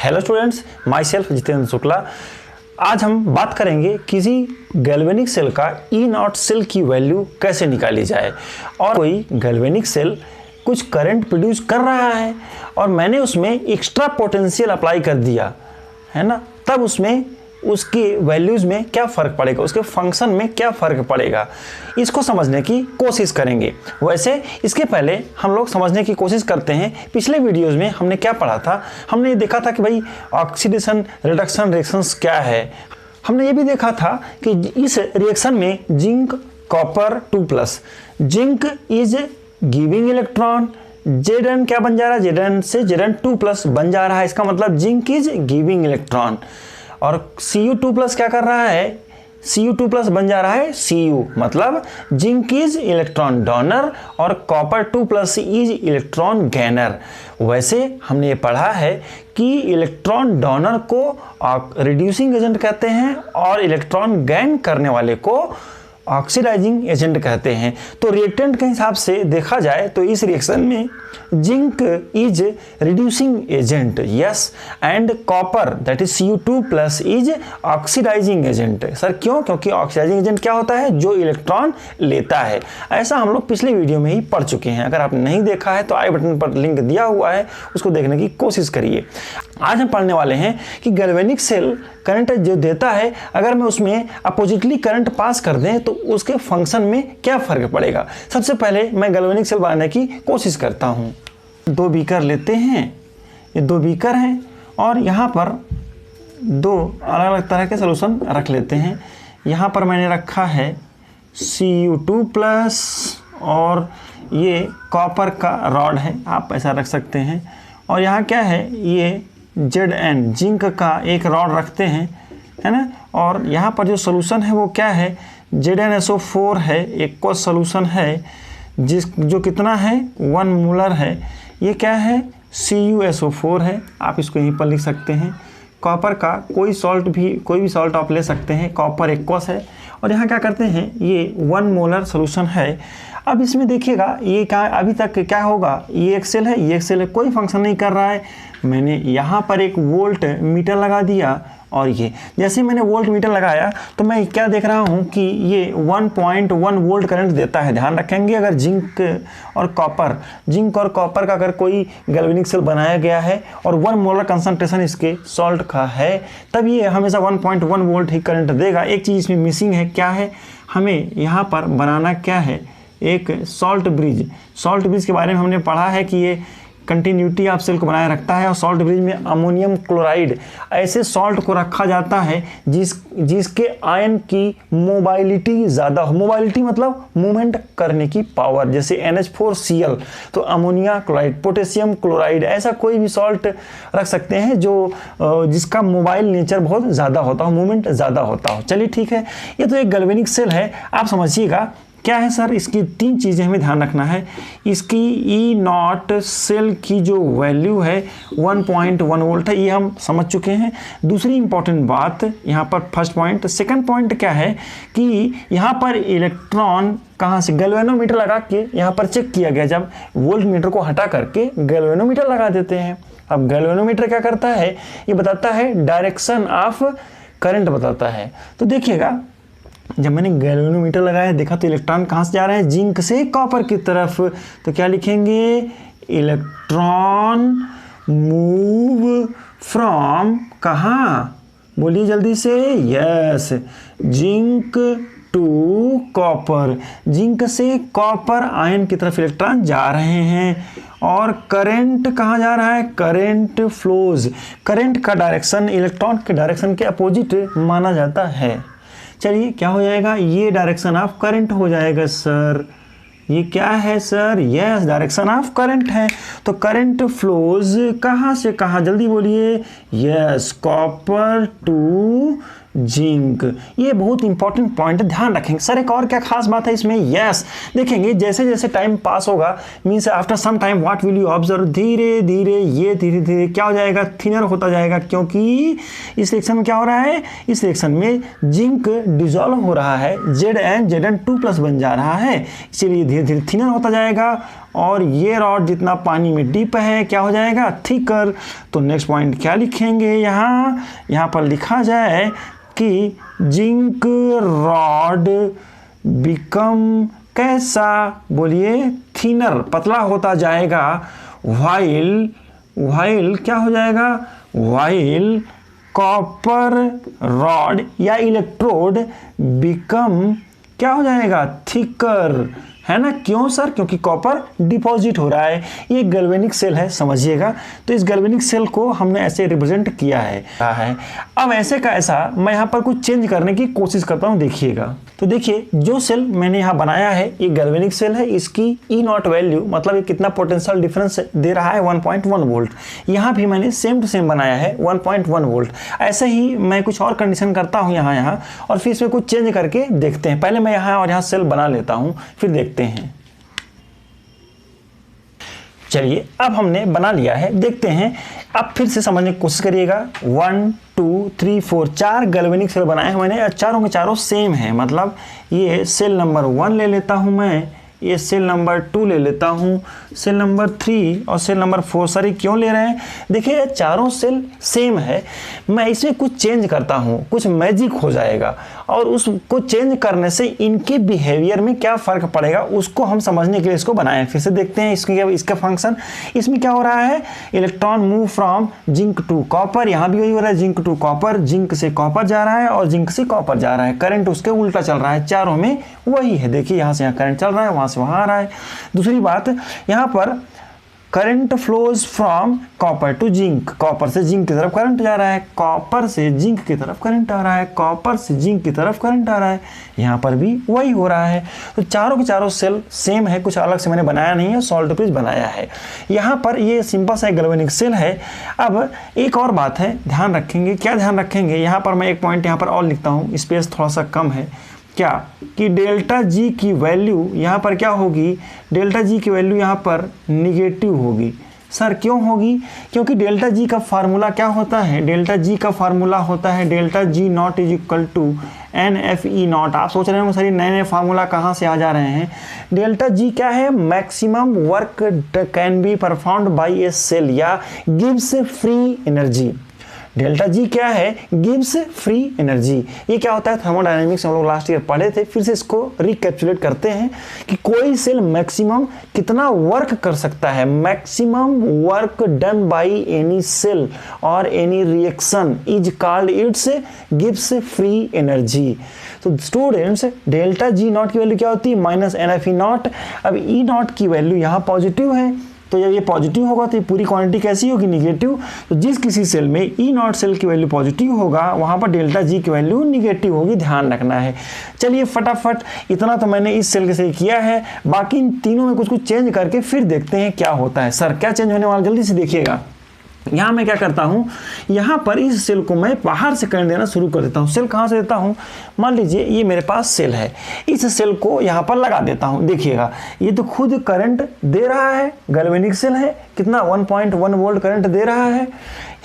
Hello students, my self Jitendra Shukla. आज हम बात करेंगे किसी गैल्वेनिक सेल का ई नॉट सेल की वैल्यू कैसे निकाली जाए। और कोई गैल्वेनिक सेल कुछ करंट प्रोड्यूस कर रहा है और मैंने उसमें एक्स्ट्रा पोटेंशियल अप्लाई कर दिया है ना, तब उसमें उसकी वैल्यूज़ में क्या फ़र्क पड़ेगा, उसके फंक्शन में क्या फ़र्क पड़ेगा, इसको समझने की कोशिश करेंगे। वैसे इसके पहले हम लोग समझने की कोशिश करते हैं पिछले वीडियोज़ में हमने क्या पढ़ा था। हमने ये देखा था कि भाई ऑक्सीडेशन रिडक्शन रिएक्शंस क्या है। हमने ये भी देखा था कि इस रिएक्शन में zinc copper 2+, zinc is giving electron, Zn क्या बन जा रहा है, Zn से Zn2+ बन जा रहा है। इसका मतलब जिंक इज गिविंग इलेक्ट्रॉन। और Cu2+ क्या कर रहा है, Cu2+ बन जा रहा है Cu, मतलब जिंक इज इलेक्ट्रॉन डोनर और कॉपर 2+ इज इलेक्ट्रॉन गेनर। वैसे हमने ये पढ़ा है कि इलेक्ट्रॉन डोनर को रिड्यूसिंग एजेंट कहते हैं और इलेक्ट्रॉन गेन करने वाले को ऑक्सीडाइजिंग एजेंट कहते हैं। तो रिएक्टेंट के हिसाब से देखा जाए तो इस रिएक्शन में zinc is reducing agent, yes, and copper that is Cu2+ is oxidizing agent. Sir क्यों? क्योंकि ऑक्सीडाइजिंग एजेंट क्या होता है, जो इलेक्ट्रॉन लेता है। ऐसा हम लोग पिछले वीडियो में ही पढ़ चुके हैं। अगर आप नहीं देखा है तो आई बटन पर लिंक दिया हुआ है, उसको देखने की कोशिश करिए। आज हम पढ़ने वाले हैं कि गैल्वेनिक सेल करंट जो देता है, अगर मैं उसमें अपोजिटली करंट पास कर दें तो उसके फंक्शन में क्या फ़र्क पड़ेगा। सबसे पहले मैं गैल्वेनिक सेल बनाने की कोशिश करता हूँ। 2 बीकर लेते हैं, ये 2 बीकर हैं और यहाँ पर 2 अलग अलग तरह के सॉल्यूशन रख लेते हैं। यहाँ पर मैंने रखा है Cu2+ और ये कॉपर का रॉड है, आप ऐसा रख सकते हैं। और यहाँ क्या है, ये Zn जिंक का एक रॉड रखते हैं, है ना। और यहाँ पर जो सोल्यूशन है वो क्या है, ZnSO4 है, एक को सोल्यूशन है जो कितना है 1 मोलर है। ये क्या है, CuSO4 है, आप इसको यहीं पर लिख सकते हैं। कॉपर का कोई भी सॉल्ट आप ले सकते हैं, कॉपर एक्वस है। और यहाँ क्या करते हैं, ये 1 मोलर सोल्यूशन है। अब इसमें देखिएगा ये क्या अभी तक क्या होगा, ये एक सेल है, ये एक सेल है, कोई फंक्शन नहीं कर रहा है। मैंने यहाँ पर एक वोल्ट मीटर लगा दिया और ये जैसे मैंने वोल्ट मीटर लगाया तो मैं क्या देख रहा हूँ कि ये 1.1 वोल्ट करंट देता है। ध्यान रखेंगे, अगर जिंक और कॉपर का अगर कोई गैल्वेनिक सेल बनाया गया है और 1 मोलर कंसंट्रेशन इसके सॉल्ट का है, तब ये हमेशा 1.1 वोल्ट ही करंट देगा। एक चीज़ इसमें मिसिंग है, क्या है, हमें यहाँ पर बनाना क्या है, एक सॉल्ट ब्रिज के बारे में हमने पढ़ा है कि ये कंटिन्यूटी ऑफ सेल को बनाए रखता है। और सॉल्ट ब्रिज में अमोनियम क्लोराइड ऐसे सॉल्ट को रखा जाता है जिसके आयन की मोबाइलिटी ज़्यादा हो। मोबाइलिटी मतलब मूवमेंट करने की पावर, जैसे NH4Cl, तो अमोनिया क्लोराइड, पोटेशियम क्लोराइड, ऐसा कोई भी सॉल्ट रख सकते हैं जिसका मोबाइल नेचर बहुत ज़्यादा होता हो, मूवमेंट ज़्यादा होता हो। चलिए ठीक है, ये तो एक गैल्वेनिक सेल है। आप समझिएगा क्या है सर, इसकी 3 चीज़ें हमें ध्यान रखना है। इसकी ई नॉट सेल की जो वैल्यू है 1.1 वोल्ट है, ये हम समझ चुके हैं। दूसरी इंपॉर्टेंट बात यहाँ पर फर्स्ट पॉइंट। सेकंड पॉइंट क्या है कि यहाँ पर इलेक्ट्रॉन कहाँ से, गैल्वेनोमीटर लगा के यहाँ पर चेक किया गया। जब वोल्ट मीटर को हटा करके गैल्वेनोमीटर लगा देते हैं। अब गैल्वेनोमीटर क्या करता है, ये बताता है डायरेक्शन ऑफ करंट बताता है। तो देखिएगा, जब मैंने गैल्वेनोमीटर लगाया, देखा तो इलेक्ट्रॉन कहाँ से जा रहे हैं, जिंक से कॉपर की तरफ। तो क्या लिखेंगे, इलेक्ट्रॉन मूव फ्रॉम कहाँ, बोलिए जल्दी से, yes, zinc to copper. Zinc से कॉपर आयन की तरफ इलेक्ट्रॉन जा रहे हैं। और करंट कहाँ जा रहा है, करंट फ्लोज। करंट का डायरेक्शन इलेक्ट्रॉन के डायरेक्शन के अपोजिट माना जाता है। चलिए क्या हो जाएगा, ये डायरेक्शन ऑफ करंट हो जाएगा सर। ये क्या है sir, yes, direction of current है। तो करंट फ्लोज कहाँ से कहाँ, जल्दी बोलिए, यस, कॉपर टू जिंक। ये बहुत इंपॉर्टेंट पॉइंट है, ध्यान रखेंगे। सर एक और क्या खास बात है इसमें, यस, देखेंगे जैसे जैसे टाइम पास होगा, means after some time what will you observe, धीरे धीरे ये धीरे धीरे क्या हो जाएगा, थिनर होता जाएगा। क्योंकि इस रिएक्शन में क्या हो रहा है, इस रिएक्शन में जिंक डिजोल्व हो रहा है, Zn Zn2+ बन जा रहा है, इसीलिए धीरे धीरे थिनर होता जाएगा और ये रॉड जितना पानी में डीप है क्या हो जाएगा, थिकर। तो नेक्स्ट पॉइंट क्या लिखेंगे, यहाँ पर लिखा जाए कि जिंक रॉड बिकम कैसा, बोलिए थिनर, पतला होता जाएगा। वाइल क्या हो जाएगा, वाइल कॉपर रॉड या इलेक्ट्रोड बिकम क्या हो जाएगा, थिकर, है ना। क्यों सर, क्योंकि कॉपर डिपॉजिट हो रहा है। ये गैल्वेनिक सेल है, समझिएगा। तो इस गैल्वेनिक सेल को हमने ऐसे रिप्रेजेंट किया है। अब ऐसे का ऐसा मैं यहाँ पर कुछ चेंज करने की कोशिश करता हूँ, देखिएगा। तो देखिए जो सेल मैंने यहाँ बनाया है ये गैल्वेनिक सेल है। इसकी ई नॉट वैल्यू मतलब ये कितना पोटेंशियल डिफरेंस दे रहा है, 1.1 वोल्ट। यहाँ भी मैंने सेम टू सेम बनाया है 1.1 वोल्ट। ऐसे ही मैं कुछ और कंडीशन करता हूँ यहाँ और फिर इसमें कुछ चेंज करके देखते हैं। पहले मैं यहाँ और यहाँ सेल बना लेता हूँ, फिर देखते हैं। चलिए अब हमने बना लिया है, देखते हैं। अब फिर से समझने की कोशिश करिएगा। 1 2 3 4 4 गैल्वेनिक सेल बनाए हैं मैंने, चारों के चारों सेम है। मतलब ये सेल नंबर 1 ले लेता हूं मैं, ये सेल नंबर 2 ले लेता हूं, सेल नंबर 3 और सेल नंबर 4। सर क्यों ले रहे हैं, देखिए चारों सेल सेम है। मैं इसमें कुछ चेंज करता हूं, कुछ मैजिक हो जाएगा और उसको चेंज करने से इनके बिहेवियर में क्या फ़र्क पड़ेगा उसको हम समझने के लिए इसको बनाएं। फिर से देखते हैं इसका फंक्शन। इसमें क्या हो रहा है, electron move from zinc to copper. यहाँ भी वही हो रहा है, जिंक टू कॉपर, जिंक से कॉपर जा रहा है और जिंक से कॉपर जा रहा है। करंट उसके उल्टा चल रहा है, चारों में वही है। देखिए यहाँ से यहाँ करंट चल रहा है, वहाँ से वहाँ आ रहा है। दूसरी बात, यहाँ पर current flows from copper two zinc, copper से जिंक की तरफ करंट जा रहा है, कॉपर से जिंक की तरफ करंट आ रहा है, कॉपर से जिंक की तरफ करंट आ रहा है। यहाँ पर भी वही हो रहा है। तो चारों के चारों सेल सेम है, कुछ अलग से मैंने बनाया नहीं है, सॉल्ट पेज बनाया है। यहाँ पर ये सिंपल सा गैल्वेनिक सेल है। अब एक और बात है, ध्यान रखेंगे। क्या ध्यान रखेंगे, यहाँ पर मैं एक पॉइंट यहाँ पर और लिखता हूँ, स्पेस थोड़ा सा कम है। क्या कि डेल्टा जी की वैल्यू यहाँ पर क्या होगी, डेल्टा जी की वैल्यू यहाँ पर निगेटिव होगी। सर क्यों होगी, क्योंकि डेल्टा जी का फार्मूला क्या होता है, डेल्टा जी का फार्मूला होता है delta G naught is equal to NFE0। आप सोच रहे हो सर ये नए नए फार्मूला कहाँ से आ जा रहे हैं। डेल्टा जी क्या है, maximum work can be performed by a cell या गिव्स फ्री एनर्जी। डेल्टा जी क्या है, गिव्स फ्री एनर्जी। ये क्या होता है, थर्मोडायनेमिक्स हम लोग लास्ट ईयर पढ़े थे, फिर से इसको रिकैप्चुलेट करते हैं कि कोई सेल मैक्सिमम कितना वर्क कर सकता है। Maximum work done by any cell और any reaction is called its गिव्स फ्री एनर्जी। तो स्टूडेंट्स डेल्टा जी नॉट की वैल्यू क्या होती है, माइनस NFE0। अब ई नॉट की वैल्यू यहाँ पॉजिटिव है, तो जब ये पॉजिटिव होगा तो ये पूरी क्वांटिटी कैसी होगी, निगेटिव। तो जिस किसी सेल में ई नॉट सेल की वैल्यू पॉजिटिव होगा वहाँ पर डेल्टा जी की वैल्यू निगेटिव होगी, ध्यान रखना है। चलिए फटाफट इतना तो मैंने इस सेल के से किया है, बाकी इन तीनों में कुछ कुछ चेंज करके फिर देखते हैं क्या होता है। सर क्या चेंज होने वाला, जल्दी से देखिएगा। यहाँ मैं क्या करता हूँ, यहाँ पर इस सेल को मैं बाहर से करंट देना शुरू कर देता हूँ। सेल कहाँ से देता हूँ, मान लीजिए ये मेरे पास सेल है, इस सेल को यहाँ पर लगा देता हूँ। देखिएगा ये तो खुद करंट दे रहा है, गैल्वेनिक सेल है, कितना 1.1 वोल्ट करंट दे रहा है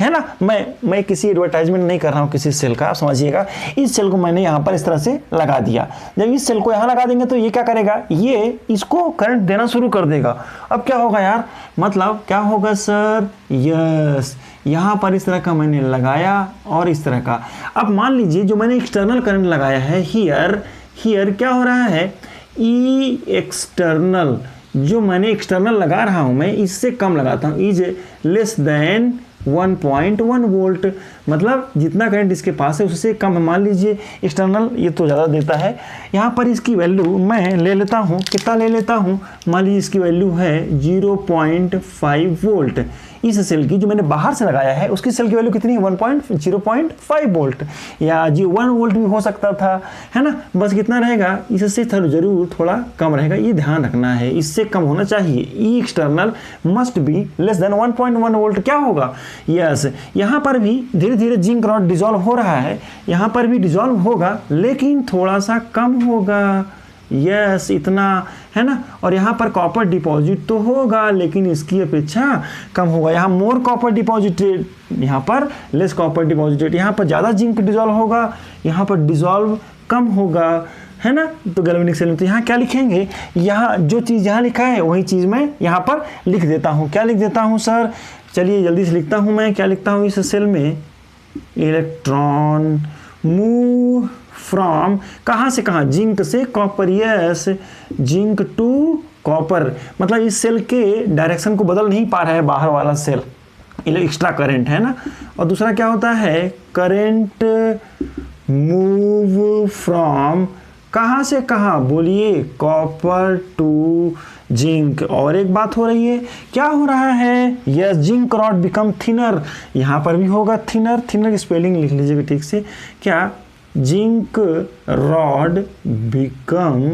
ना। मैं किसी एडवर्टाइजमेंट नहीं कर रहा हूँ किसी सेल का, आप समझिएगा। इस सेल को मैंने यहाँ पर इस तरह से लगा दिया। जब इस सेल को यहाँ लगा देंगे तो ये क्या करेगा, ये इसको करंट देना शुरू कर देगा। अब क्या होगा यार, मतलब क्या होगा सर, यस यहाँ पर इस तरह का मैंने लगाया और इस तरह का। अब मान लीजिए जो मैंने एक्सटर्नल करंट लगाया है हियर क्या हो रहा है, ई एक्सटर्नल, जो मैंने एक्सटर्नल लगा रहा हूँ मैं इससे कम लगाता हूँ, इज लेस देन 1.1 वोल्ट। मतलब जितना करंट इसके पास है उससे कम है। मान लीजिए एक्सटर्नल ये तो ज़्यादा देता है, यहाँ पर इसकी वैल्यू मैं ले लेता हूँ, कितना ले लेता हूँ, मान लीजिए इसकी वैल्यू है 0.5 वोल्ट। इस सेल की जो मैंने बाहर से लगाया है उसकी सेल की वैल्यू कितनी है, 0.5 वोल्ट या 1 वोल्ट भी हो सकता था, है ना। बस कितना रहेगा, इससे जरूर थोड़ा कम रहेगा, ये ध्यान रखना है, इससे कम होना चाहिए। E external must be less than 1.1 volt. क्या होगा, यस यहाँ पर भी धीरे धीरे जिंक रॉड डिजॉल्व हो रहा है, यहाँ पर भी डिजॉल्व होगा लेकिन थोड़ा सा कम होगा, यस इतना, है ना। और यहाँ पर कॉपर डिपॉजिट तो होगा लेकिन इसकी अपेक्षा कम होगा। यहाँ मोर कॉपर डिपॉजिटेड, यहाँ पर लेस कॉपर डिपॉजिटेड। यहाँ पर ज़्यादा जिंक डिजॉल्व होगा, यहाँ पर डिजॉल्व कम होगा, है ना। तो गैल्वेनिक सेल में तो यहाँ क्या लिखेंगे, यहाँ जो चीज़ यहाँ लिखा है वही चीज़ मैं यहाँ पर लिख देता हूँ। क्या लिख देता हूँ सर, चलिए जल्दी से लिखता हूँ मैं। क्या लिखता हूँ इस सेल में, इलेक्ट्रॉन मूव फ्रॉम, कहाँ से कहाँ, जिंक से copper, yes, zinc to copper. मतलब इस सेल के डायरेक्शन को बदल नहीं पा रहा है बाहर वाला सेल, एक्स्ट्रा करंट है ना। और दूसरा क्या होता है, करंट मूव फ्रॉम, कहाँ से कहाँ बोलिए, कॉपर टू जिंक। और एक बात हो रही है, क्या हो रहा है, yes, zinc rod become thinner. यहाँ पर भी होगा थिनर, थिनर स्पेलिंग लिख लीजिएगा ठीक से। क्या, जिंक रॉड बिकम,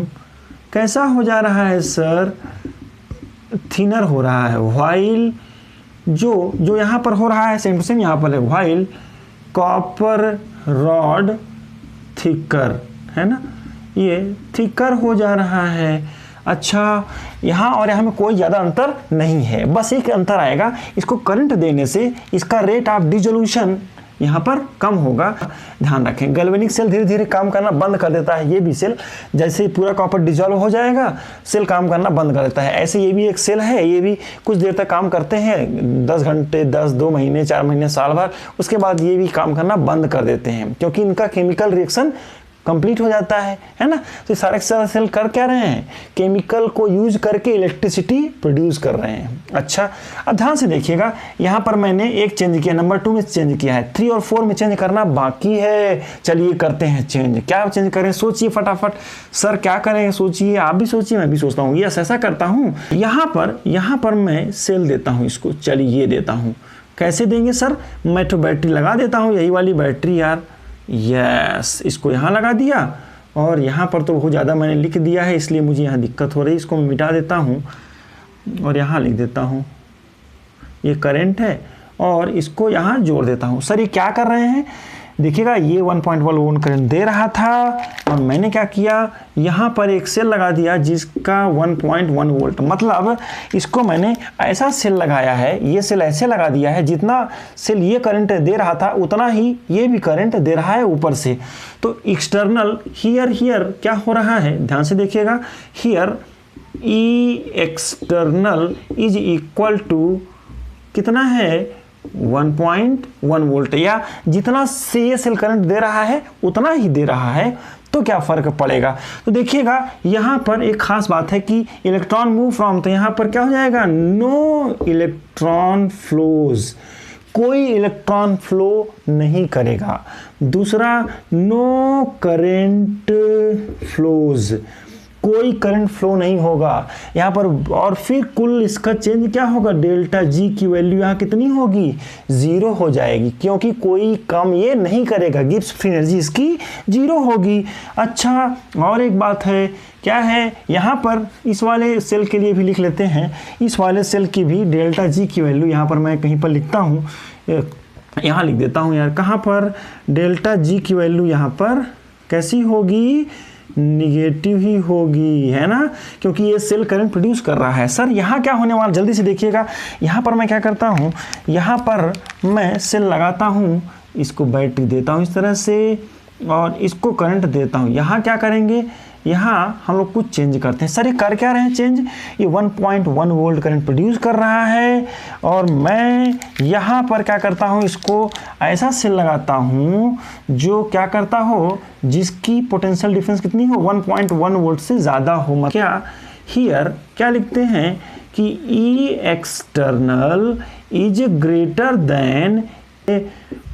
कैसा हो जा रहा है सर, थिनर हो रहा है। व्हाइल, जो यहाँ पर हो रहा है सेम टू सेम यहाँ पर है, व्हाइल कॉपर रॉड थिकर, है ना, ये थिकर हो जा रहा है। अच्छा, यहाँ और यहाँ में कोई ज़्यादा अंतर नहीं है, बस एक अंतर आएगा, इसको करंट देने से इसका रेट ऑफ डिसोल्यूशन यहाँ पर कम होगा। ध्यान रखें, गैल्वेनिक सेल धीरे धीरे काम करना बंद कर देता है। ये भी सेल जैसे ही पूरा कॉपर डिजॉल्व हो जाएगा, सेल काम करना बंद कर देता है। ऐसे ये भी एक सेल है, ये भी कुछ देर तक काम करते हैं, 10 घंटे, 2 महीने, 4 महीने, साल भर, उसके बाद ये भी काम करना बंद कर देते हैं, क्योंकि इनका केमिकल रिएक्शन कंप्लीट हो जाता है ना। तो सारे सेल कर क्या रहे हैं, केमिकल को यूज करके इलेक्ट्रिसिटी प्रोड्यूस कर रहे हैं। अच्छा, अब ध्यान से देखिएगा, यहाँ पर मैंने एक चेंज किया, नंबर 2 में चेंज किया है, 3 और 4 में चेंज करना बाकी है। चलिए करते हैं चेंज। क्या चेंज करें, सोचिए फटाफट, सर क्या करें, सोचिए, आप भी सोचिए, मैं भी सोचता हूँ। यस, ऐसा करता हूँ, यहाँ पर मैं सेल देता हूँ इसको, चलिए ये देता हूँ। कैसे देंगे सर, मैं तो बैटरी लगा देता हूँ, यही वाली बैटरी यार, यस, इसको यहाँ लगा दिया। और यहाँ पर तो बहुत ज़्यादा मैंने लिख दिया है, इसलिए मुझे यहाँ दिक्कत हो रही है, इसको मैं मिटा देता हूँ और यहाँ लिख देता हूँ ये करंट है, और इसको यहाँ जोड़ देता हूँ। सर ये क्या कर रहे हैं, देखिएगा, ये 1.1 वोल्ट करंट दे रहा था और मैंने क्या किया, यहाँ पर एक सेल लगा दिया जिसका 1.1 वोल्ट, मतलब इसको मैंने ऐसा सेल लगाया है, ये सेल ऐसे लगा दिया है, जितना सेल ये करंट दे रहा था उतना ही ये भी करंट दे रहा है ऊपर से। तो एक्सटर्नल हियर क्या हो रहा है, ध्यान से देखिएगा, here E external is equal to कितना है, 1.1 वोल्ट, या जितना से ये सेल करंट दे रहा है उतना ही दे रहा है। तो क्या फर्क पड़ेगा, तो देखिएगा यहाँ पर एक खास बात है कि इलेक्ट्रॉन मूव फ्रॉम, तो यहाँ पर क्या हो जाएगा, नो इलेक्ट्रॉन फ्लोज, कोई इलेक्ट्रॉन फ्लो नहीं करेगा। दूसरा, नो करंट फ्लोज, कोई करंट फ्लो नहीं होगा यहाँ पर। और फिर कुल इसका चेंज क्या होगा, डेल्टा जी की वैल्यू यहाँ कितनी होगी, 0 हो जाएगी, क्योंकि कोई काम ये नहीं करेगा, गिब्स फ्री एनर्जी इसकी 0 होगी। अच्छा, और एक बात है, क्या है, यहाँ पर इस वाले सेल के लिए भी लिख लेते हैं, इस वाले सेल की भी डेल्टा जी की वैल्यू यहाँ पर मैं कहीं पर लिखता हूँ, यहाँ लिख देता हूँ यार, कहाँ पर, डेल्टा जी की वैल्यू यहाँ पर कैसी होगी, निगेटिव ही होगी, है ना, क्योंकि ये सेल करंट प्रोड्यूस कर रहा है। सर यहाँ क्या होने वाला, जल्दी से देखिएगा, यहाँ पर मैं क्या करता हूँ, यहाँ पर मैं सेल लगाता हूँ, इसको बैटरी देता हूँ इस तरह से, और इसको करंट देता हूँ। यहाँ क्या करेंगे, यहाँ हम लोग कुछ चेंज करते हैं। सर ये कर क्या रहे हैं चेंज, ये 1.1 वोल्ट करंट प्रोड्यूस कर रहा है, और मैं यहाँ पर क्या करता हूँ, इसको ऐसा सेल लगाता हूँ जो क्या करता हो, जिसकी पोटेंशियल डिफरेंस कितनी हो, 1.1 वोल्ट से ज़्यादा हो। क्या हियर क्या लिखते हैं कि E external is greater than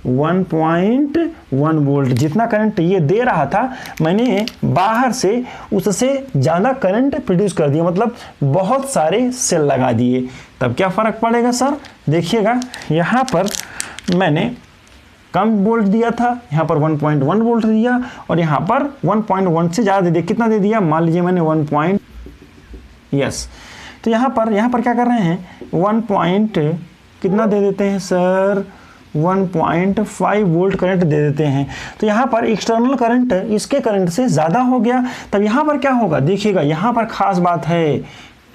1.1 volt, जितना करंट ये दे रहा था मैंने बाहर से उससे ज़्यादा करंट प्रोड्यूस कर दिया, मतलब बहुत सारे सेल लगा दिए। तब क्या फ़र्क पड़ेगा सर, देखिएगा, यहाँ पर मैंने कम वोल्ट दिया था, यहाँ पर 1.1 वोल्ट दिया, और यहाँ पर 1.1 से ज़्यादा दे दिया। कितना दे दिया, मान लीजिए मैंने 1. यस, तो यहाँ पर क्या कर रहे हैं, 1. कितना दे देते हैं सर, 1.5 वोल्ट करंट दे देते हैं। तो यहाँ पर एक्सटर्नल करंट इसके करंट से ज़्यादा हो गया। तब यहाँ पर क्या होगा, देखिएगा, यहाँ पर खास बात है,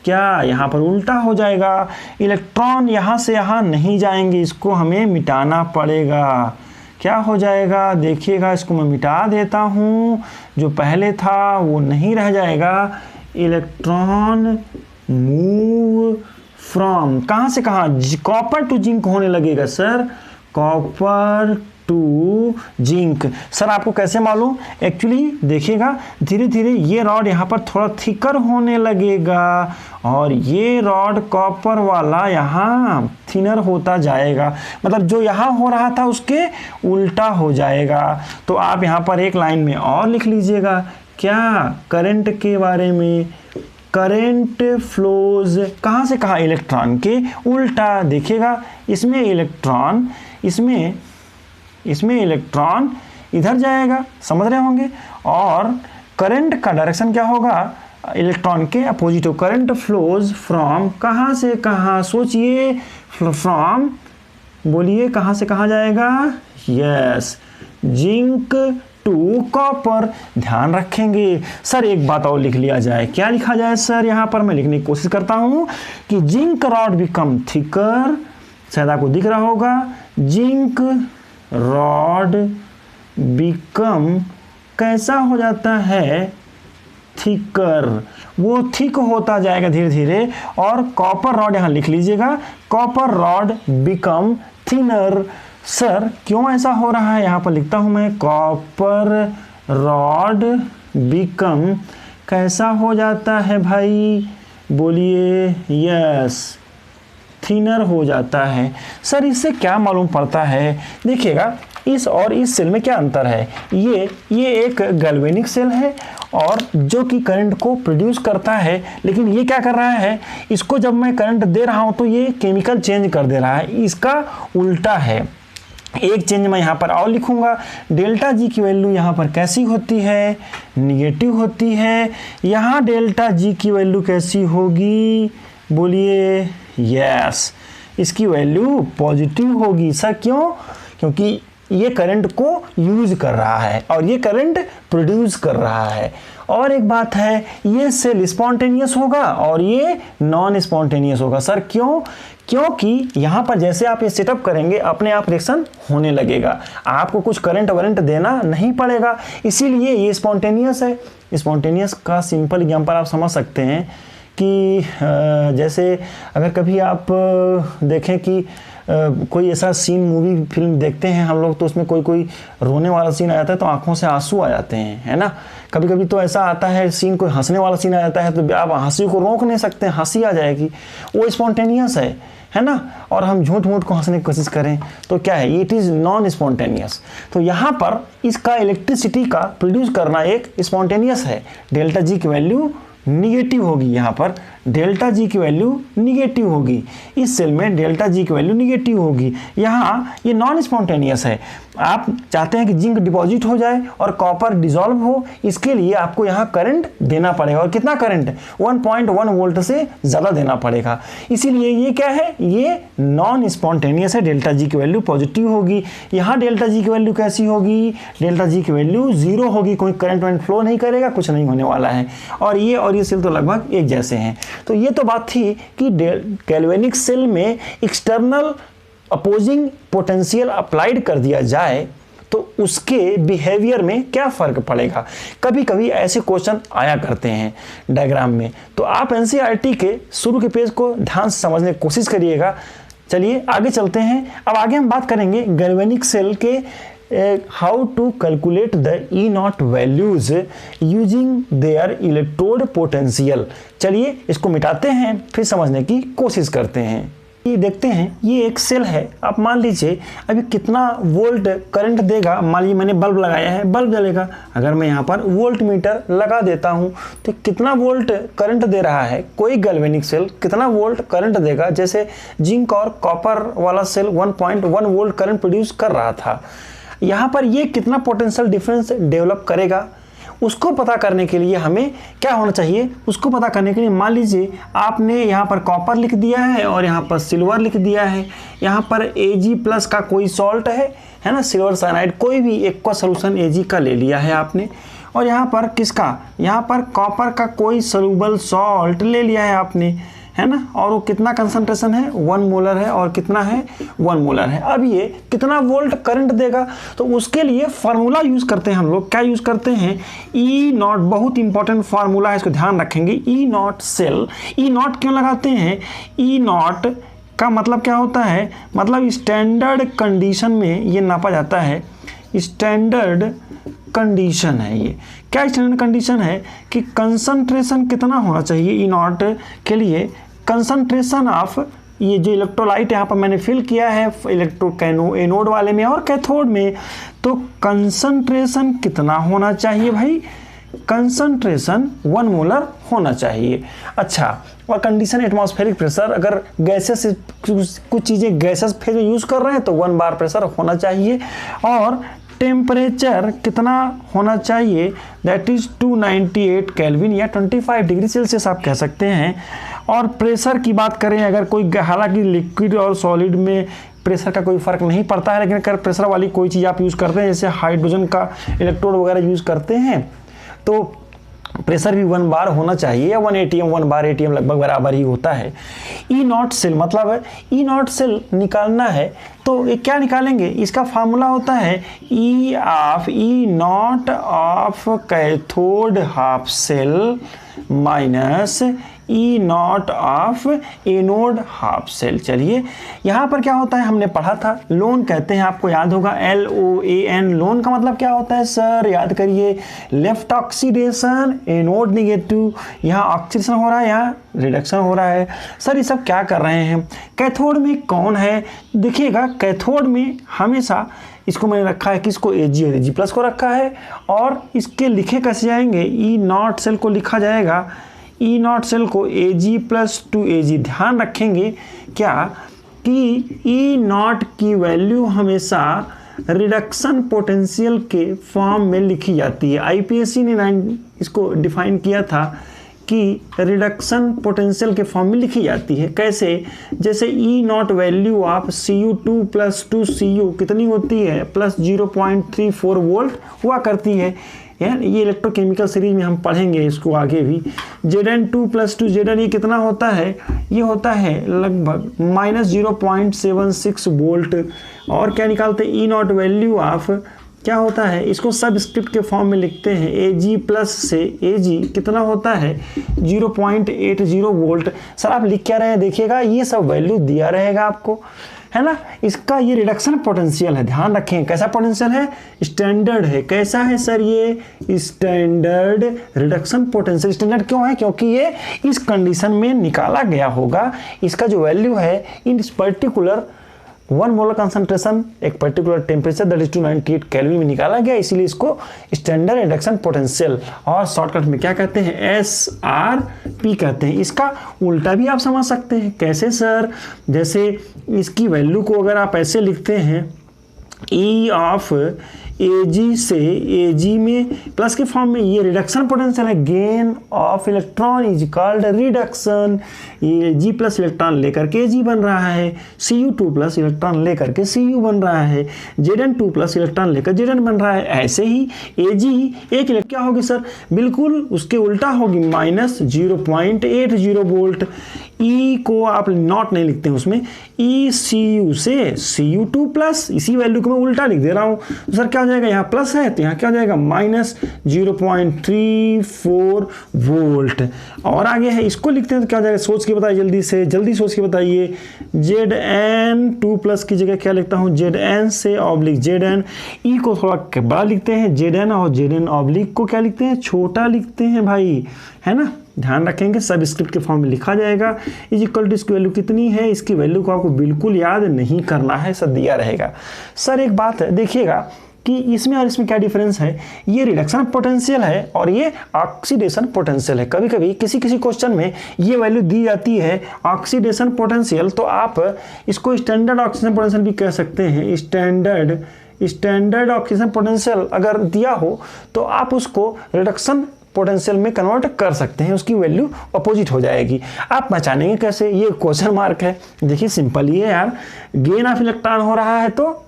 क्या यहाँ पर उल्टा हो जाएगा, इलेक्ट्रॉन यहाँ से यहाँ नहीं जाएंगे, इसको हमें मिटाना पड़ेगा। क्या हो जाएगा, देखिएगा इसको मैं मिटा देता हूँ, जो पहले था वो नहीं रह जाएगा। इलेक्ट्रॉन मूव फ्रॉम कहाँ से कहाँ, कॉपर टू जिंक होने लगेगा sir, copper two zinc. Sir आपको कैसे मालूम, एक्चुअली देखिएगा धीरे धीरे ये रॉड यहाँ पर थोड़ा थिकर होने लगेगा और ये रॉड कॉपर वाला यहाँ थिनर होता जाएगा, मतलब जो यहाँ हो रहा था उसके उल्टा हो जाएगा। तो आप यहाँ पर एक लाइन में और लिख लीजिएगा, क्या, करंट के बारे में, करंट फ्लोज कहाँ से कहाँ, इलेक्ट्रॉन के उल्टा। देखिएगा इसमें इलेक्ट्रॉन, इसमें इलेक्ट्रॉन इधर जाएगा, समझ रहे होंगे, और करंट का डायरेक्शन क्या होगा, इलेक्ट्रॉन के अपोजिट। करंट फ्लोज फ्रॉम कहाँ से कहाँ, सोचिए, फ्रॉम, बोलिए कहाँ से कहाँ जाएगा, यस, जिंक टू कॉपर। ध्यान रखेंगे सर, एक बात और लिख लिया जाए, क्या लिखा जाए सर, यहाँ पर मैं लिखने की कोशिश करता हूँ कि जिंक रॉड बिकम थिकर, शायद आपको दिख रहा होगा, जिंक रॉड बिकम कैसा हो जाता है, थिकर, वो थिक होता जाएगा धीरे धीरे, और कॉपर रॉड यहाँ लिख लीजिएगा, copper rod become thinner. Sir क्यों ऐसा हो रहा है, यहाँ पर लिखता हूँ मैं, कॉपर रॉड बिकम कैसा हो जाता है भाई, बोलिए, यस, थिनर हो जाता है। सर इससे क्या मालूम पड़ता है, देखिएगा इस और इस सेल में क्या अंतर है, ये एक गैल्वेनिक सेल है और जो कि करंट को प्रोड्यूस करता है, लेकिन ये क्या कर रहा है, इसको जब मैं करंट दे रहा हूँ तो ये केमिकल चेंज कर दे रहा है, इसका उल्टा है। एक चेंज मैं यहाँ पर और लिखूंगा, डेल्टा जी की वैल्यू यहाँ पर कैसी होती है, निगेटिव होती है। यहाँ डेल्टा जी की वैल्यू कैसी होगी, बोलिए, यस, इसकी वैल्यू पॉजिटिव होगी। सर क्यों, क्योंकि ये करंट को यूज कर रहा है और ये करंट प्रोड्यूस कर रहा है। और एक बात है, ये सेल स्पॉन्टेनियस होगा और ये नॉन स्पॉन्टेनियस होगा। सर क्यों, क्योंकि यहाँ पर जैसे आप ये सेटअप करेंगे अपने आप रिएक्शन होने लगेगा, आपको कुछ करंट वरेंट देना नहीं पड़ेगा, इसीलिए ये स्पॉन्टेनियस है। स्पॉन्टेनियस का सिंपल एग्जांपल आप समझ सकते हैं कि जैसे अगर कभी आप देखें कि कोई ऐसा सीन, मूवी फिल्म देखते हैं हम लोग, तो उसमें कोई रोने वाला सीन आ जाता है तो आंखों से आंसू आ जाते हैं, है ना। कभी कभी तो ऐसा आता है सीन, कोई हंसने वाला सीन आ जाता है तो आप हंसी को रोक नहीं सकते, हंसी आ जाएगी, वो स्पॉन्टेनियस है ना। और हम झूठ मूठ को हंसने की कोशिश करें तो क्या है, इट इज़ नॉन स्पॉन्टेनियस। तो यहाँ पर इसका इलेक्ट्रिसिटी का प्रोड्यूस करना एक स्पॉन्टेनियस है। डेल्टा जी की वैल्यू निगेटिव होगी, यहाँ पर डेल्टा जी की वैल्यू निगेटिव होगी, इस सेल में डेल्टा जी की वैल्यू निगेटिव होगी। यहाँ ये नॉन स्पॉन्टेनियस है। आप चाहते हैं कि जिंक डिपॉजिट हो जाए और कॉपर डिसॉल्व हो, इसके लिए आपको यहाँ करंट देना पड़ेगा, और कितना करंट, 1.1 वोल्ट से ज़्यादा देना पड़ेगा। इसीलिए ये क्या है, ये नॉन स्पॉन्टेनियस है, डेल्टा जी की वैल्यू पॉजिटिव होगी। यहाँ डेल्टा जी की वैल्यू कैसी होगी, डेल्टा जी की वैल्यू 0 होगी, कोई करंट वरेंट फ्लो नहीं करेगा, कुछ नहीं होने वाला है। और ये सेल तो लगभग एक जैसे हैं। तो ये तो बात थी कि गैल्वेनिक सेल में एक्सटर्नल अपोजिंग पोटेंशियल अप्लाइड कर दिया जाए तो उसके बिहेवियर में क्या फ़र्क पड़ेगा। कभी कभी ऐसे क्वेश्चन आया करते हैं डायग्राम में, तो आप एनसीईआरटी के शुरू के पेज को ध्यान से समझने की कोशिश करिएगा। चलिए आगे चलते हैं। अब आगे हम बात करेंगे गैल्वेनिक सेल के how to calculate the E0 values using their electrode potential। चलिए इसको मिटाते हैं, फिर समझने की कोशिश करते हैं। ये देखते हैं, ये एक सेल है। आप मान लीजिए अभी कितना वोल्ट करंट देगा, मान लीजिए मैंने बल्ब लगाया है, बल्ब जलेगा। अगर मैं यहाँ पर वोल्ट मीटर लगा देता हूँ तो कितना वोल्ट करंट दे रहा है, कोई गैल्वेनिक सेल कितना वोल्ट करंट देगा। जैसे जिंक और कॉपर वाला सेल 1.1 वोल्ट करंट प्रोड्यूस कर रहा था, यहाँ पर ये कितना पोटेंशियल डिफरेंस डेवलप करेगा, उसको पता करने के लिए हमें क्या होना चाहिए, उसको पता करने के लिए मान लीजिए आपने यहाँ पर कॉपर लिख दिया है और यहाँ पर सिल्वर लिख दिया है। यहाँ पर Ag+ का कोई सॉल्ट है ना, सिल्वर साइनाइड, कोई भी एक का सोल्यूशन Ag का ले लिया है आपने। और यहाँ पर किसका, यहाँ पर कॉपर का कोई सोल्यूबल सॉल्ट ले लिया है आपने, है ना, और वो कितना कंसंट्रेशन है 1 मोलर है और कितना है 1 मोलर है। अब ये कितना वोल्ट करंट देगा, तो उसके लिए फार्मूला यूज करते हैं हम लोग। क्या यूज करते हैं, ई नॉट, बहुत इंपॉर्टेंट फार्मूला है, इसको ध्यान रखेंगे। ई नॉट सेल, ई नॉट क्यों लगाते हैं, ई नॉट का मतलब क्या होता है, मतलब स्टैंडर्ड कंडीशन में ये नापा जाता है। स्टैंडर्ड कंडीशन है ये। क्या स्टैंडर्ड कंडीशन है कि कंसंट्रेशन कितना होना चाहिए ई नॉट के लिए, कंसंट्रेशन ऑफ ये जो इलेक्ट्रोलाइट यहाँ पर मैंने फिल किया है एनोड वाले में और कैथोड में, तो कंसंट्रेशन कितना होना चाहिए भाई, कंसंट्रेशन 1 मोलर होना चाहिए। अच्छा, और कंडीशन एटमॉस्फेरिक प्रेशर, अगर गैसेस कुछ चीज़ें गैसेस फेज में यूज़ कर रहे हैं तो 1 बार प्रेशर होना चाहिए। और टेम्परेचर कितना होना चाहिए, दैट इज़ 298 केल्विन या 25 डिग्री सेल्सियस आप कह सकते हैं। और प्रेशर की बात करें, अगर कोई, हालांकि लिक्विड और सॉलिड में प्रेशर का कोई फ़र्क नहीं पड़ता है, लेकिन अगर प्रेशर वाली कोई चीज़ आप यूज़ करते हैं, जैसे हाइड्रोजन का इलेक्ट्रोड वगैरह यूज़ करते हैं, तो प्रेशर भी 1 बार होना चाहिए, या 1 ATM 1 बार ATM लगभग बराबर ही होता है। ई नॉट सेल मतलब ई नॉट सेल निकालना है, तो ये क्या निकालेंगे, इसका फार्मूला होता है E of E naught of cathode half cell minus E naught of anode half cell. चलिए, यहाँ पर क्या होता है, हमने पढ़ा था, लोन कहते हैं, आपको याद होगा, LOAN। लोन का मतलब क्या होता है सर, याद करिए, लेफ्ट ऑक्सीडेशन, एनोड निगेटिव, यहाँ ऑक्सीडेशन हो रहा है, यहाँ रिडक्शन हो रहा है। सर ये सब क्या कर रहे हैं, कैथोड में कौन है, देखिएगा कैथोड में हमेशा इसको मैंने रखा है, किसको, Ag और Ag+ को रखा है, और इसके लिखे कैसे जाएंगे, ई नॉट सेल को लिखा जाएगा, ई नॉट सेल को Ag+2Ag। ध्यान रखेंगे क्या कि ई नॉट की वैल्यू हमेशा रिडक्शन पोटेंशियल के फॉर्म में लिखी जाती है। IPSC ने इसको डिफाइन किया था कि रिडक्शन पोटेंशियल के फॉर्म में लिखी जाती है। कैसे, जैसे ई not value of Cu2 + 2Cu कितनी होती है, +0.34 वोल्ट हुआ करती है। यार ये इलेक्ट्रोकेमिकल सीरीज में हम पढ़ेंगे इसको आगे भी। Zn2 + 2 Zn ये कितना होता है, ये होता है लगभग -0.76 वोल्ट। और क्या निकालते हैं, ई नॉट वैल्यू ऑफ क्या होता है, इसको सबस्क्रिप्ट के फॉर्म में लिखते हैं, Ag+ से Ag कितना होता है 0.80 वोल्ट। सर आप लिख क्या रहे हैं, देखिएगा ये सब वैल्यू दिया रहेगा आपको, है ना। इसका ये रिडक्शन पोटेंशियल है, ध्यान रखें कैसा पोटेंशियल है, स्टैंडर्ड है। कैसा है सर, ये स्टैंडर्ड रिडक्शन पोटेंशियल। स्टैंडर्ड क्यों है, क्योंकि ये इस कंडीशन में निकाला गया होगा। इसका जो वैल्यू है इन पर्टिकुलर 1 मोलर कंसंट्रेशन एक particular temperature that is 298 kelvin में निकाला गया, इसीलिए इसको स्टैंडर्ड रिडक्शन पोटेंशियल और शॉर्टकट में क्या कहते हैं, SRP कहते हैं। इसका उल्टा भी आप समझ सकते हैं। कैसे सर, जैसे इसकी वैल्यू को अगर आप ऐसे लिखते हैं, E ऑफ Ag से Ag में प्लस के फॉर्म में, ये रिडक्शन पोटेंशियल है, gain of electron is called reduction. ये G+ इलेक्ट्रॉन लेकर के Ag बन रहा है, Cu2+ इलेक्ट्रॉन लेकर के Cu बन रहा है, Zn2+ इलेक्ट्रॉन लेकर Zn बन रहा है। ऐसे ही Ag एक इलेक्ट्रॉन क्या होगी सर, बिल्कुल उसके उल्टा होगी, -0.80 वोल्ट। E को आप नॉट नहीं लिखते हैं उसमें, ECU से Cu2+, इसी वैल्यू को मैं उल्टा लिख दे रहा हूँ, तो सर क्या हो जाएगा, यहाँ प्लस है तो यहाँ क्या हो जाएगा, -0.34 वोल्ट। और आगे है, इसको लिखते हैं तो क्या हो जाएगा, सोच के बताइए, जल्दी सोच के बताइए। Zn2+ की जगह क्या लिखता हूँ, Zn से ऑब्लिक Zn। E को थोड़ा बड़ा लिखते हैं Zn, और Zn ऑब्लिक को क्या लिखते हैं, छोटा लिखते हैं भाई, है ना। ध्यान रखेंगे सबस्क्रिप्ट के फॉर्म में लिखा जाएगा। इज इक्वल टू इसकी वैल्यू कितनी है, इसकी वैल्यू को आपको बिल्कुल याद नहीं करना है, सब दिया रहेगा। सर एक बात है, देखिएगा कि इसमें और इसमें क्या डिफरेंस है, ये रिडक्शन पोटेंशियल है और ये ऑक्सीडेशन पोटेंशियल है। कभी कभी किसी क्वेश्चन में ये वैल्यू दी जाती है ऑक्सीडेशन पोटेंशियल, तो आप इसको स्टैंडर्ड ऑक्सीडेशन पोटेंशियल भी कह सकते हैं। स्टैंडर्ड ऑक्सीडेशन पोटेंशियल अगर दिया हो तो आप उसको रिडक्शन पोटेंशियल में कन्वर्ट कर सकते हैं, उसकी वैल्यू अपोजिट हो जाएगी। आप पहचानेंगे कैसे, ये क्वेश्चन मार्क है। देखिए सिंपल ही है यार, गेन ऑफ इलेक्ट्रॉन हो रहा है तो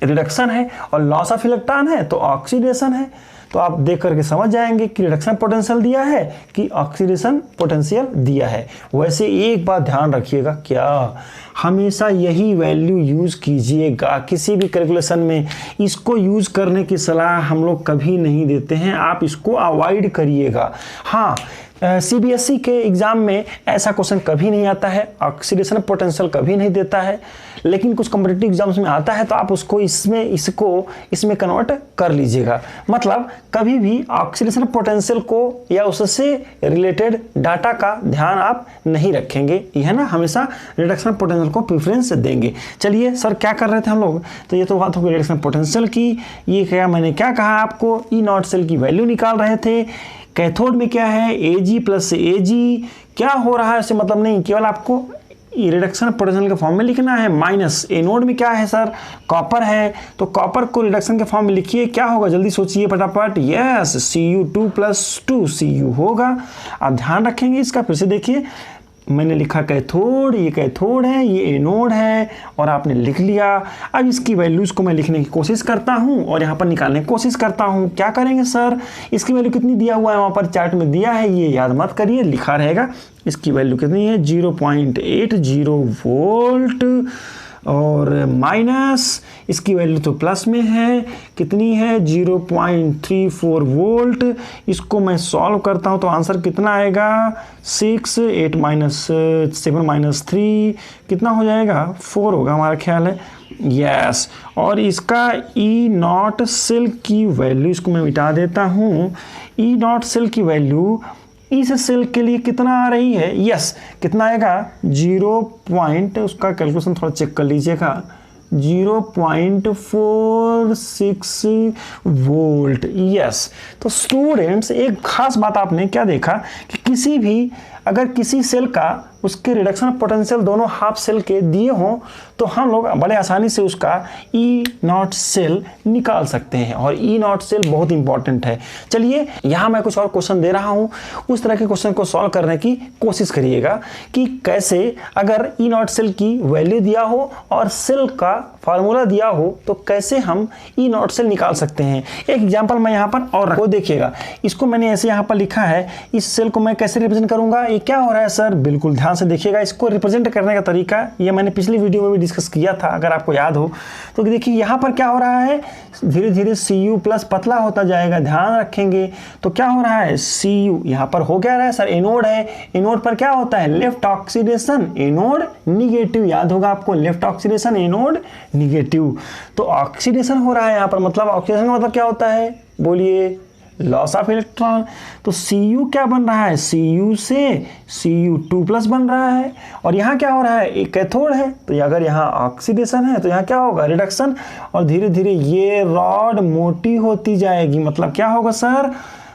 रिडक्शन है, और लॉस ऑफ इलेक्ट्रॉन है तो ऑक्सीडेशन है। तो आप देख करके समझ जाएंगे कि रिडक्शन पोटेंशियल दिया है कि ऑक्सीडेशन पोटेंशियल दिया है। वैसे एक बात ध्यान रखिएगा, क्या हमेशा यही वैल्यू यूज़ कीजिएगा किसी भी कैलकुलेशन में। इसको यूज़ करने की सलाह हम लोग कभी नहीं देते हैं, आप इसको अवॉइड करिएगा। हाँ, सीबीएसई के एग्ज़ाम में ऐसा क्वेश्चन कभी नहीं आता है, ऑक्सीडेशन पोटेंशियल कभी नहीं देता है, लेकिन कुछ कॉम्पिटिटिव एग्जाम्स में आता है तो आप उसको इसमें कन्वर्ट कर लीजिएगा। मतलब कभी भी ऑक्सीडेशन पोटेंशियल को या उससे रिलेटेड डाटा का ध्यान आप नहीं रखेंगे, यह है ना, हमेशा रिडक्शन पोटेंशियल को प्रेफरेंस देंगे। चलिए सर क्या कर रहे थे हम लोग, तो ये तो बात हो गई रिडक्शन पोटेंशियल की। ये क्या मैंने क्या कहा आपको, ई नॉट सेल की वैल्यू निकाल रहे थे। कैथोड में क्या है, Ag प्लस Ag, क्या हो रहा है इससे मतलब नहीं, केवल आपको रिडक्शन पोटेंशियल के फॉर्म में लिखना है। माइनस एनोड में क्या है सर, कॉपर है, तो कॉपर को रिडक्शन के फॉर्म में लिखिए, क्या होगा जल्दी सोचिए फटाफट। यस, Cu2 प्लस 2Cu होगा। आप ध्यान रखेंगे इसका, फिर से देखिए, मैंने लिखा कैथोड, ये कैथोड है, ये एनोड है, और आपने लिख लिया। अब इसकी वैल्यूज़ को मैं लिखने की कोशिश करता हूँ और यहाँ पर निकालने की कोशिश करता हूँ। क्या करेंगे सर, इसकी वैल्यू कितनी दिया हुआ है, वहाँ पर चार्ट में दिया है, ये याद मत करिए, लिखा रहेगा। इसकी वैल्यू कितनी है, 0.80 वोल्ट, और माइनस इसकी वैल्यू तो प्लस में है, कितनी है, 0.34 वोल्ट। इसको मैं सॉल्व करता हूँ तो आंसर कितना आएगा, 6, 8 माइनस 7 माइनस 3 कितना हो जाएगा, 4 होगा हमारा ख्याल है। यस, और इसका ई नॉट सेल की वैल्यू, इसको मैं मिटा देता हूँ। ई नॉट सेल की वैल्यू इस सेल के लिए कितना आ रही है, यस, कितना आएगा, 0. उसका कैलकुलेशन थोड़ा चेक कर लीजिएगा, 0.46 वोल्ट। यस, तो स्टूडेंट्स एक खास बात आपने क्या देखा कि किसी भी अगर किसी सेल का उसके रिडक्शन पोटेंशियल दोनों हाफ सेल के दिए हों तो हम लोग बड़े आसानी से उसका ई नॉट सेल निकाल सकते हैं, और ई नॉट सेल बहुत इंपॉर्टेंट है। चलिए यहाँ मैं कुछ और क्वेश्चन दे रहा हूँ, उस तरह के क्वेश्चन को सॉल्व करने की कोशिश करिएगा कि कैसे अगर ई नॉट सेल की वैल्यू दिया हो और सेल का फार्मूला दिया हो तो कैसे हम ई नॉट सेल निकाल सकते हैं। एक एग्जाम्पल मैं यहाँ पर और रखो, देखिएगा, इसको मैंने ऐसे यहाँ पर लिखा है, इस सेल को मैं कैसे रिप्रेजेंट करूँगा, ये क्या हो रहा है सर, बिल्कुल ध्यान से देखिएगा। इसको रिप्रेजेंट करने का तरीका ये मैंने पिछली वीडियो में भी डिस्कस किया था, अगर आपको याद हो तो। देखिए यहाँ पर क्या हो रहा है, धीरे धीरे Cu प्लस पतला होता जाएगा, ध्यान रखेंगे। तो क्या हो रहा है, Cu यहाँ पर हो क्या रहा है सर, एनोड है, एनोड पर क्या होता है, लेफ्ट ऑक्सीडेशन, एनोड निगेटिव, याद होगा आपको, लेफ्ट ऑक्सीडेशन एनोड निगेटिव। तो ऑक्सीडेशन हो रहा है यहाँ पर, मतलब ऑक्सीडेशन का मतलब क्या होता है, बोलिए, लॉस ऑफ इलेक्ट्रॉन। तो Cu क्या बन रहा है, Cu से Cu2 प्लस बन रहा है, और यहाँ क्या हो रहा है, एक कैथोड है, तो अगर यहाँ ऑक्सीडेशन है तो यहाँ क्या होगा, रिडक्शन, और धीरे धीरे ये रॉड मोटी होती जाएगी। मतलब क्या होगा सर,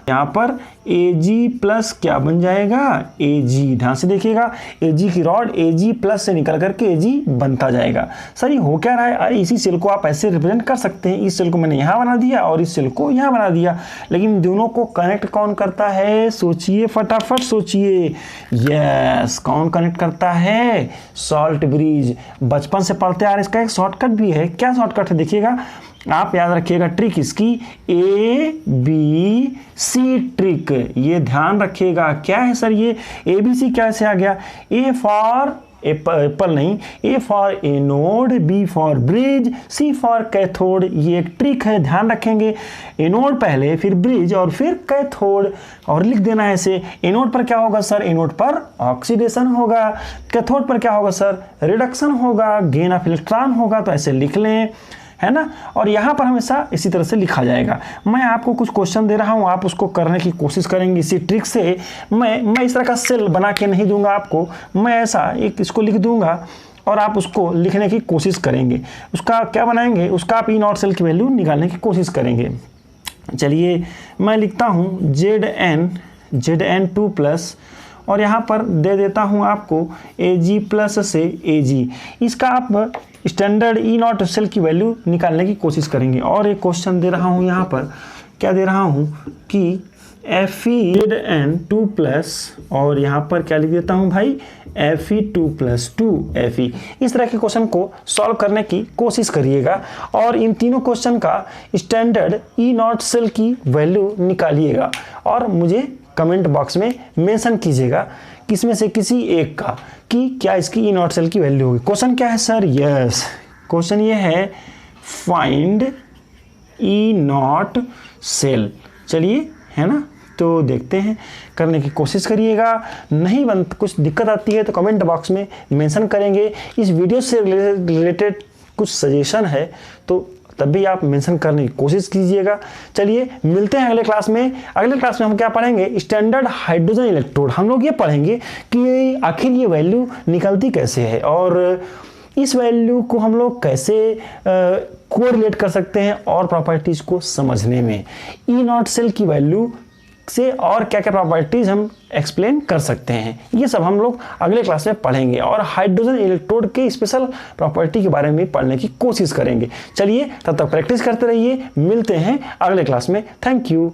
यहाँ पर Ag प्लस क्या बन जाएगा, Ag, ध्यान से देखिएगा, Ag की रॉड Ag प्लस से निकल करके Ag बनता जाएगा। सर ये हो क्या रहा है, अरे इसी सेल को आप ऐसे रिप्रेजेंट कर सकते हैं, इस सेल को मैंने यहाँ बना दिया और इस सेल को यहाँ बना दिया, लेकिन दोनों को कनेक्ट कौन करता है, सोचिए फटाफट सोचिए। यस, कौन कनेक्ट करता है, सॉल्ट ब्रिज। बचपन से पढ़ते आ रहे, इसका एक शॉर्टकट भी है। क्या शॉर्टकट है, देखिएगा, आप याद रखिएगा ट्रिक इसकी, ABC ट्रिक, ये ध्यान रखिएगा। क्या है सर ये ABC कैसे आ गया, A फॉर एप्पल नहीं, A for anode, B for bridge, C for cathode. ये एक ट्रिक है, ध्यान रखेंगे, एनोड पहले, फिर ब्रिज और फिर कैथोड, और लिख देना है ऐसे। एनोड पर क्या होगा सर, एनोड पर ऑक्सीडेशन होगा, कैथोड पर क्या होगा सर, रिडक्शन होगा, गेन ऑफ इलेक्ट्रॉन होगा, तो ऐसे लिख लें, है ना। और यहाँ पर हमेशा इसी तरह से लिखा जाएगा। मैं आपको कुछ क्वेश्चन दे रहा हूँ, आप उसको करने की कोशिश करेंगे इसी ट्रिक से। मैं इस तरह का सेल बना के नहीं दूंगा आपको, मैं ऐसा एक इसको लिख दूंगा और आप उसको लिखने की कोशिश करेंगे। उसका क्या बनाएंगे, उसका आप ई नॉट सेल की वैल्यू निकालने की कोशिश करेंगे। चलिए मैं लिखता हूँ Zn2 प्लस, और यहाँ पर दे देता हूँ आपको Ag प्लस से Ag। इसका आप स्टैंडर्ड ई नॉट सेल की वैल्यू निकालने की कोशिश करेंगे। और एक क्वेश्चन दे रहा हूँ यहाँ पर, क्या दे रहा हूँ कि FeZn2 प्लस, और यहाँ पर क्या लिख देता हूँ भाई, Fe2+2Fe। इस तरह के क्वेश्चन को सॉल्व करने की कोशिश करिएगा और इन तीनों क्वेश्चन का स्टैंडर्ड ई नॉट सेल की वैल्यू निकालिएगा और मुझे कमेंट बॉक्स में मेंशन कीजिएगा किसमें से किसी एक का कि क्या इसकी ई नॉट सेल की वैल्यू होगी। क्वेश्चन क्या है सर? यस, क्वेश्चन ये है फाइंड ई नॉट सेल। चलिए, है ना, तो देखते हैं, करने की कोशिश करिएगा। नहीं बन कुछ दिक्कत आती है तो कमेंट बॉक्स में मेंशन करेंगे। इस वीडियो से रिलेटेड कुछ सजेशन है तो तब भी आप मेंशन करने की कोशिश कीजिएगा। चलिए मिलते हैं अगले क्लास में। अगले क्लास में हम क्या पढ़ेंगे? Standard hydrogen electrode. हम लोग ये पढ़ेंगे कि आखिर ये वैल्यू निकलती कैसे है और इस वैल्यू को हम लोग कैसे कोरिलेट कर सकते हैं और प्रॉपर्टीज को समझने में। ई नॉट सेल की वैल्यू से और क्या क्या प्रॉपर्टीज हम एक्सप्लेन कर सकते हैं, ये सब हम लोग अगले क्लास में पढ़ेंगे और हाइड्रोजन इलेक्ट्रोड के स्पेशल प्रॉपर्टी के बारे में पढ़ने की कोशिश करेंगे। चलिए तब तक प्रैक्टिस करते रहिए, मिलते हैं अगले क्लास में। Thank you.